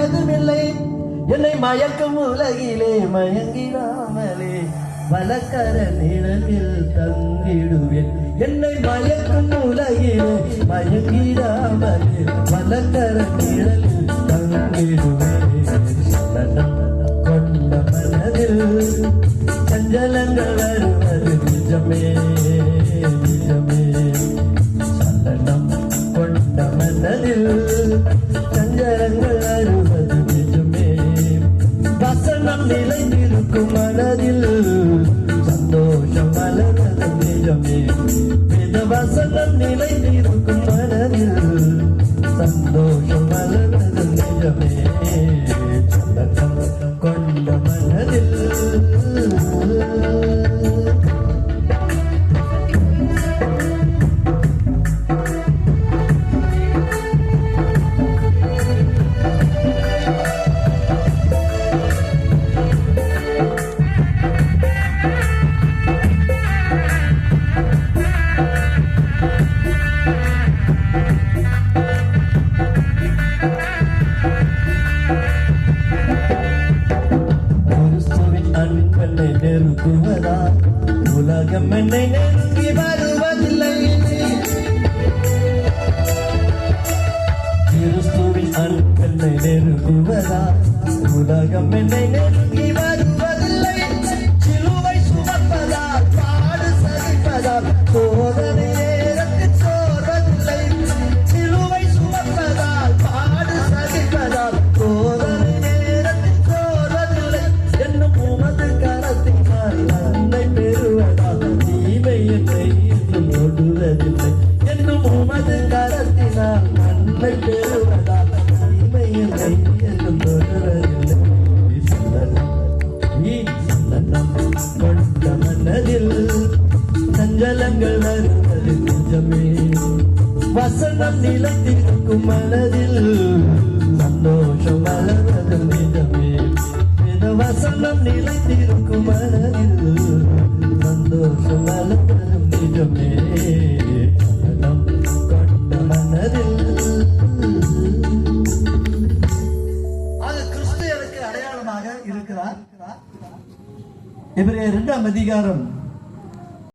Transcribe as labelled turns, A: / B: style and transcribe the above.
A: ஏதும் இல்லை. என்னை மயக்கும் உலகிலே மயங்கிடாமலே வலக்கர நிழலில் தங்கிடுவேன். என்னை மயக்கும் உலகிலே மயங்கிடாமலே வலக்கர நிழலில் தங்கிடுவேன். சலனம் கொண்ட மனதில் சஞ்சலங்கள் வருவது நிஜமே நிஜமே. சலனம் கொண்ட மனதில் சஞ்சலங்கள் வருவது நிஜமே. வசனம் நிலைத்திருக்கும் மனதில் சந்தோஷம் மலர்வது நிஜமே. வேத வசனம் நிலைத்திருக்கும் மனதில் சந்தோஷம் மலர்வது நிஜமே. சலனம் கொண்ட மனதில் நெருங்குவதா உலகம் என்னை நெருங்கி வருவதில்லை. கிறிஸ்துவின் அன்பென்னை நெருங்குவதா உலகம் என்னை நெருங்கி வருவதில்லை. சிலுவை சுமப்பதால் பாடு சகிப்பதால் சோதனை நேரத்தில் சோர்வதில்லை. சிலுவை சுமப்பதால் பாடு சகிப்பதால் சோதனை நேரத்தில் சோர்வதில்லை. என்னும் உமது கரத்தினால் நன்மை பெறுவதால் தீமை என்னை இன்னும் தொடுவதில்லை. என்னும் உமது கரத்தினால் நன்மை பெறுவதால் தீமை என்னை இன்னும் தொடுவதில்லை. சலனம் கொண்ட மனதில் சஞ்சலங்கள் வருவது நிஜமே. வசனம் நிலைத்திருக்கும் மனதில் சந்தோஷம் வளர்வது நிஜமே. வசனம் நிலைத்திருக்கும் மனதில் சந்தோஷம் வளர்வது நிஜமே. சலனம் கொண்ட மனதில். கிறிஸ்து எனக்கு அடையாளமாக இருக்கிறார். எபிரேயர் 2 அதிகாரம்